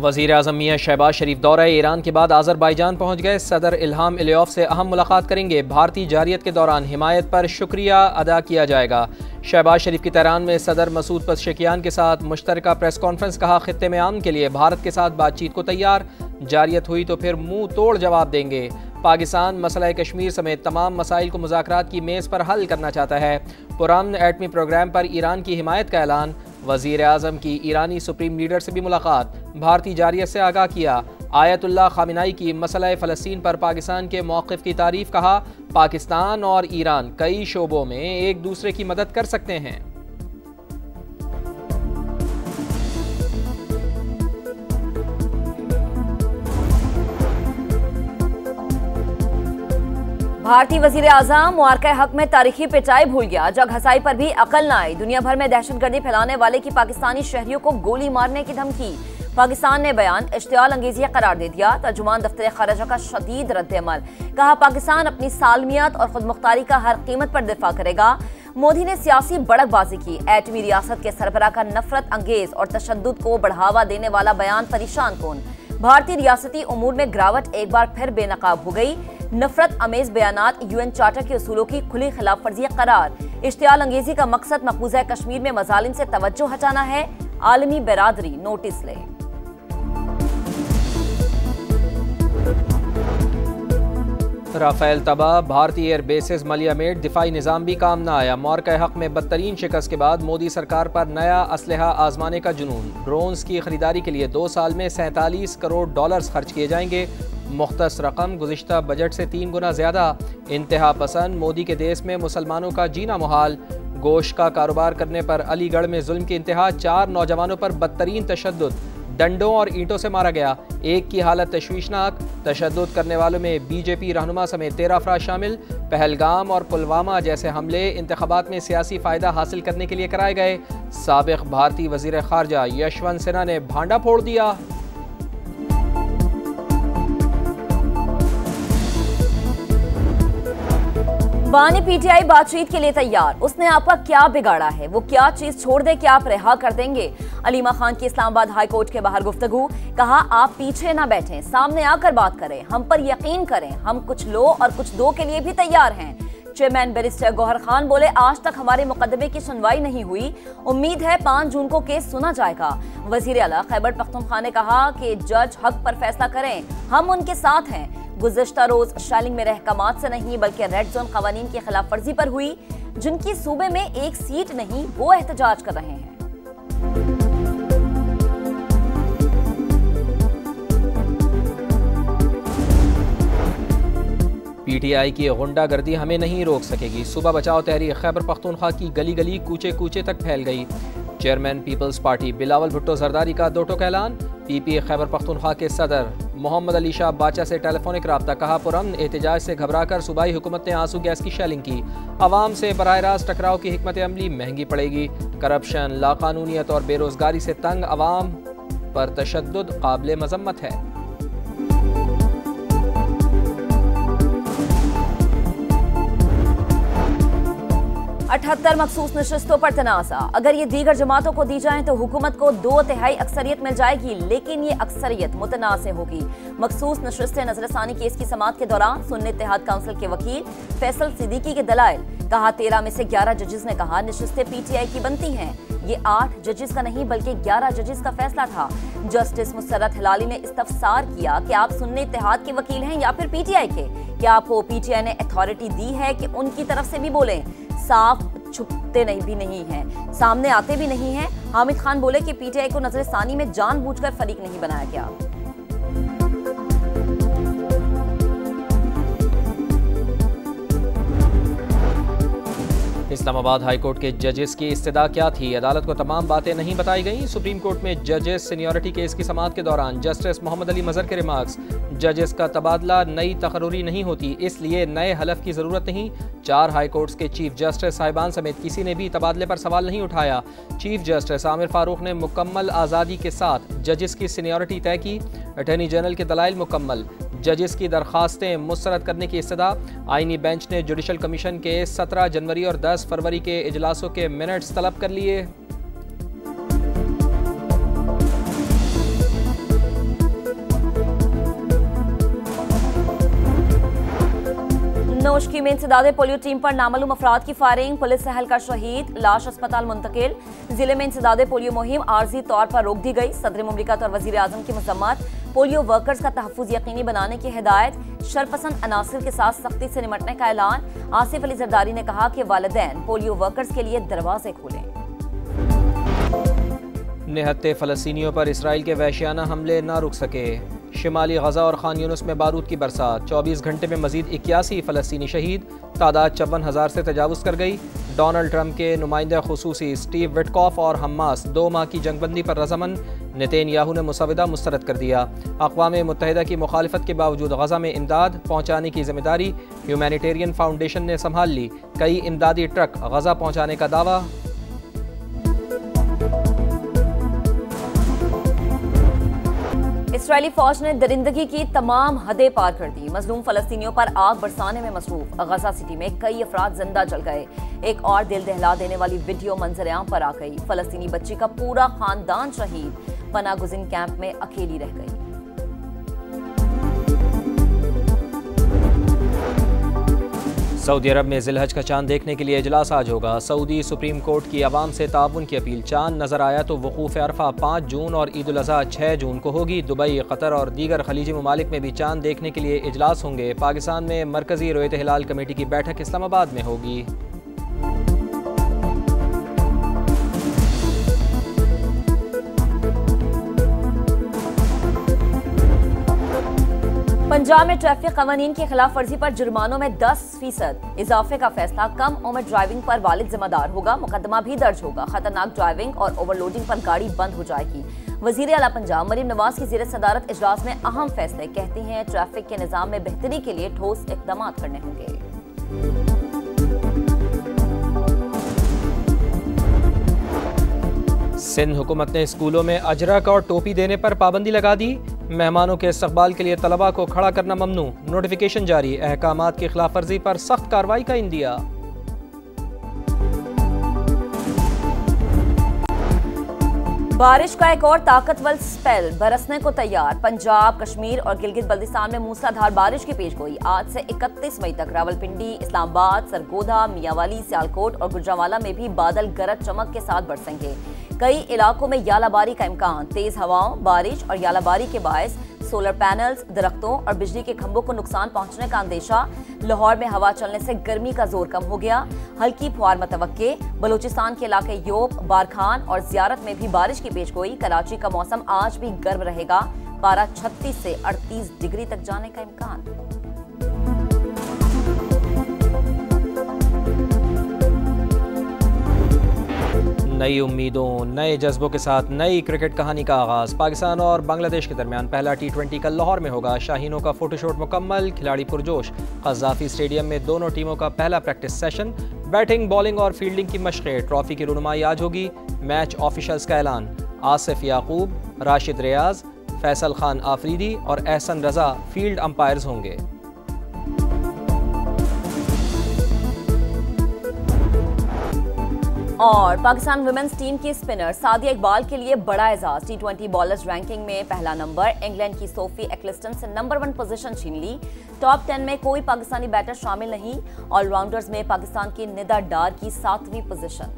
वज़ीर आज़म मियां शहबाज शरीफ दौरा ईरान के बाद आज़रबाईजान पहुँच गए। सदर इल्हाम अलियव से अहम मुलाकात करेंगे। भारतीय जारियत के दौरान हिमायत पर शुक्रिया अदा किया जाएगा। शहबाज शरीफ की तेहरान में सदर मसूद पज़ेश्कियान के साथ मुश्तरका प्रेस कॉन्फ्रेंस। कहा, खित्ते में अमन के लिए भारत के साथ बातचीत को तैयार। जारियत हुई तो फिर मुंह तोड़ जवाब देंगे। पाकिस्तान मसला कश्मीर समेत तमाम मसाइल को मुज़ाकरात की मेज़ पर हल करना चाहता है। पुरान एटमी प्रोग्राम पर ईरान की हिमायत का ऐलान। वज़ीर आज़म की ईरानी सुप्रीम लीडर से भी मुलाकात। भारतीय जारियत से आगाह किया। आयतुल्लाह खामिनाई की मसला फ़लस्तीन पर पाकिस्तान के मौक़िफ़ की तारीफ़। कहा, पाकिस्तान और ईरान कई शोबों में एक दूसरे की मदद कर सकते हैं। भारतीय वजीर आज़म मुआरका हक में तारीखी पिटाई भूल गया। जग हसाई पर भी अकल न आई। दुनिया भर में दहशतगर्दी फैलाने वाले की पाकिस्तानी शहरियों को गोली मारने की धमकी। पाकिस्तान ने बयान इश्तियाल अंगेज़ी करार दे दिया। तर्जुमान दफ्तर खारजा का शदीद रद्द-ए-अमल। कहा, पाकिस्तान अपनी सालमियत और खुद मुख्तारी का हर कीमत पर दिफा करेगा। मोदी ने सियासी बड़कबाजी की। एटमी रियासत के सरबराह का नफरत अंगेज और तशद्दुद को बढ़ावा देने वाला बयान परेशान कौन। भारतीय रियासती उमूर में गिरावट एक बार फिर बेनकाब हो गई। नफरत अमेज बयानात यूएन चार्टर के उसूलों की खुली खिलाफ वर्जी करार। इश्तियाल अंगेजी का मकसद मकबूजा कश्मीर में मजालिम से तवज्जो हटाना है। आलमी बिरादरी नोटिस ले। राफेल तबाह। भारतीय एयर बेसिस मलिया मेट। दिफाई निज़ाम भी काम न आया। मौक़े हक में बदतरीन शिकस्त के बाद मोदी सरकार पर नया असलहा आजमाने का जुनून। ड्रोन्स की खरीदारी के लिए 2 साल में $47 करोड़ खर्च किए जाएंगे। मुख्तस रकम गुज़िश्ता बजट से 3 गुना ज़्यादा। इंतहा पसंद मोदी के देश में मुसलमानों का जीना मुहाल। गोश्त का कारोबार करने पर अलीगढ़ में जुल्म की इंतहा। 4 नौजवानों पर बदतरीन तशद्दुद, डंडों और ईंटों से मारा गया। एक की हालत तशवीशनाक। तशद्दुद करने वालों में बीजेपी रहनुमा समेत 13 अफराद शामिल। पहलगाम और पुलवामा जैसे हमले इंतखाबात में सियासी फ़ायदा हासिल करने के लिए कराए गए। साबिक़ भारतीय वज़ीर ख़ारजा यशवंत सिन्हा ने भांडा फोड़ दिया। बानी पीटीआई बातचीत के लिए तैयार। उसने आपका क्या बिगाड़ा है, वो क्या चीज छोड़ दे कि आप रिहा कर देंगे। अलीमा खान की इस्लामाबाद हाई कोर्ट के बाहर गुफ्तगू। कहा, आप पीछे ना बैठें, सामने आकर बात करें, हम पर यकीन करें, हम कुछ लो और कुछ दो के लिए भी तैयार हैं। चेयरमैन बैरिस्टर गौहर खान बोले, आज तक हमारे मुकदमे की सुनवाई नहीं हुई, उम्मीद है 5 जून को केस सुना जाएगा। वजीर आला खैबर पख्तूनख्वा ने कहा कि जज हक पर फैसला करें, हम उनके साथ हैं। गुज़िश्ता रोज शैलिंग में रहकमात से नहीं बल्कि रेड जोन कवानीन की खिलाफ वर्जी पर हुई। जिनकी सूबे में एक सीट नहीं वो एहतजाज कर रहे हैं। पीटीआई की गुंडागर्दी हमें नहीं रोक सकेगी। सुबह बचाओ तहरीक खैबर पख्तूनख्वा की गली गली कूचे कूचे तक फैल गई। Chairman peoples party Bilawal Bhutto Zardari का 2 टोक ऐलान। पीपीए खैबर पख्तूनख्वा के सदर मोहम्मद अली शाह बाचा से टेलीफोनिक राब्ता। कहा, पुरअमन एहतजाज से घबराकर सूबाई हुकूमत ने आंसू गैस की शेलिंग की। अवाम से बराह रास्त टकराव की हिकमत अमली महंगी पड़ेगी। करप्शन, लाकानूनियत और बेरोजगारी से तंग अवाम पर तशद्दुद काबिल मजम्मत है। अठहत्तर मखसूस नशिस्तों पर तनाज़ा। अगर ये दीगर जमातों को दी जाएं तो हुकूमत को 2/3 अक्सरियत मिल जाएगी, लेकिन ये अक्सरियत मुतनाज़ होगी। मखसूस नशिस्तें नजरसानी केस की समाअत के दौरान सुन्नी इत्तेहाद काउंसिल के वकील फैसल सिद्दीकी के दलाइल। कहा, 13 में से 11 जजेस ने कहा नशिस्तें पीटीआई की बनती हैं। ये 8 जजेस का नहीं बल्कि 11 जजेस का फैसला था। जस्टिस मुसर्रत हिलाली ने इस्तफसार किया कि आप सुन्नी इत्तेहाद के वकील हैं या फिर पीटीआई के। क्या आपको पीटीआई ने अथॉरिटी दी है कि उनकी तरफ से भी बोलें? साफ छुपते भी नहीं हैं, सामने आते भी नहीं हैं। हामिद खान बोले कि पीटीआई को नजरसानी में जानबूझकर फरीक नहीं बनाया गया। इस्लामाबाद हाई कोर्ट के जजेस की इस्तदा क्या थी? अदालत को तमाम बातें नहीं बताई गईं। सुप्रीम कोर्ट में जजेस सीनियरिटी केस की समाअत के दौरान जस्टिस मोहम्मद अली मजहर के रिमार्क्स। जजेस का तबादला नई तकर्रूरी नहीं होती, इसलिए नए हलफ की ज़रूरत नहीं। 4 हाई कोर्ट्स के चीफ जस्टिस साहिबान समेत किसी ने भी तबादले पर सवाल नहीं उठाया। चीफ जस्टिस आमिर फारूक ने मुकम्मल आज़ादी के साथ जजेस की सीनियरिटी तय की। अटॉर्नी जनरल के दलाइल मुकम्मल। जजेस की दरखास्तें मुस्तरद करने की इस्तदा। आईनी बेंच ने जुडिशल कमीशन के 17 जनवरी और 10 फरवरी के इजलासों के मिनट्स तलब कर लिए। नोशकी में इंसदादे पोलियो टीम पर नामालूम अफराद की फायरिंग, पुलिस से हल्का शहीद, लाश अस्पताल मुंतकिल। जिले में इंसदादे पोलियो मुहिम आर्जी तौर पर रोक दी गई। सदर मुमलिकत और वजीर आजम की मजम्मत, पोलियो वर्कर्स का तहफ़्फ़ुज़ यकीनी बनाने की हिदायत, शरपसंद अनासिर के साथ सख्ती से निमटने का ऐलान। आसिफ अली जरदारी ने कहा कि वालिदैन पोलियो वर्कर्स के लिए दरवाजे खोलें। निहत्ते फ़लस्तीनियों पर इसराइल के वहशियाना हमले ना रुक सके। शिमाली गजा और खान यूनुस में बारूद की बरसात, 24 घंटे में मजीद 81 फ़लस्तीनी शहीद, तादाद 54,000 से तजावुज़ कर गई। डोनाल्ड ट्रंप के नुमाइंदा खुसूसी स्टीव विटकॉफ और हमास 2 माह की जंगबंदी पर रज़ामंद, नेतन्याहू ने मुसविदा मुस्तरद कर दिया। अक़वाम मुत्तहिदा की मुखालिफत के बावजूद गजा में इमदाद पहुँचाने की जिम्मेदारी ह्यूमैनिटेरियन फाउंडेशन ने संभाल ली। कई इमदादी ट्रक गजा पहुँचाने का दावा। इसराइली फौज ने दरिंदगी की तमाम हदें पार कर दी। मजलूम फलस्तीनियों पर आग बरसाने में मसरूफ गजा सिटी में कई अफराद जिंदा जल गए। एक और दिल दहला देने वाली वीडियो मंजर-ए-आम पर आ गई। फलस्तीनी बच्ची का पूरा खानदान शहीद, पनाह गुज़ीन कैंप में अकेली रह गई। सऊदी अरब में ज़िलहज का चांद देखने के लिए इजलास आज होगा। सऊदी सुप्रीम कोर्ट की आवाम से ताउन की अपील। चांद नजर आया तो वकूफ़ अरफा 5 जून और ईद उल अज़हा 6 जून को होगी। दुबई, कतर और दीगर खलीजी ममालिक में भी चांद देखने के लिए इजलास होंगे। पाकिस्तान में मरकज़ी रोयत हिलाल कमेटी की बैठक इस्लामाबाद में होगी। पंजाब में ट्रैफिक कवानीन की खिलाफ वर्जी पर जुर्मानों में 10% इजाफे का फैसला। कम उम्र ड्राइविंग पर वालिद जिम्मेदार होगा, मुकदमा भी दर्ज होगा। खतरनाक ड्राइविंग और ओवरलोडिंग पर गाड़ी बंद हो जाएगी। वजीर आला पंजाब मरीम नवाज की ज़ेर सदारत इजलास में अहम फैसले। कहती हैं ट्रैफिक के निज़ाम में बेहतरी के लिए ठोस इक़दाम करने होंगे। सिंध हुकूमत ने स्कूलों में अजरक और टोपी देने पर पाबंदी लगा दी। मेहमानों के इस्तकबाल के लिए तलबा को खड़ा करना ममनू। नोटिफिकेशन जारी। अहकामात की खिलाफ वर्जी पर सख्त कार्रवाई का इंदिया। बारिश का एक और ताकतवर स्पेल बरसने को तैयार। पंजाब, कश्मीर और गिलगित बल्तिस्तान में मूसलाधार बारिश की पेशगोई। आज से 31 मई तक रावलपिंडी, इस्लामाबाद, सरगोधा, मियांवाली, सियालकोट और गुजरांवाला में भी बादल गरज चमक के साथ बरसेंगे। कई इलाकों में यालाबारी का इम्कान। तेज हवाओं, बारिश और यालाबारी के बायस सोलर पैनल्स, दरख्तों और बिजली के खंभों को नुकसान पहुंचने का अंदेशा। लाहौर में हवा चलने से गर्मी का जोर कम हो गया। हल्की फुहार मतवक्के। बलूचिस्तान के इलाके योब, बारखान और ज़ियारत में भी बारिश की पेशगोई। कराची का मौसम आज भी गर्म रहेगा। पारा 36 से 38 डिग्री तक जाने का इम्कान। नई उम्मीदों, नए जज्बों के साथ नई क्रिकेट कहानी का आगाज। पाकिस्तान और बांग्लादेश के दरमियान पहला T20 कल लाहौर में होगा। शाहीनों का फोटोशूट मुकम्मल, खिलाड़ी पुरजोश। क़ज़ाफ़ी स्टेडियम में दोनों टीमों का पहला प्रैक्टिस सेशन। बैटिंग, बॉलिंग और फील्डिंग की मशक़ें। ट्रॉफी की रुनुमाई आज होगी। मैच ऑफिशल्स का ऐलान। आसिफ याकूब, राशिद रियाज, फैसल खान आफरीदी और एहसन रजा फील्ड अंपायर्स होंगे। और पाकिस्तान वुमेन्स टीम की स्पिनर सादिया इकबाल के लिए बड़ा एजाज। T20 बॉलर्स रैंकिंग में पहला नंबर। इंग्लैंड की सोफी एक्लिस्टन से नंबर 1 पोजीशन छीन ली। टॉप 10 में कोई पाकिस्तानी बैटर शामिल नहीं। ऑलराउंडर्स में पाकिस्तान की निदा डार की 7वीं पोजीशन।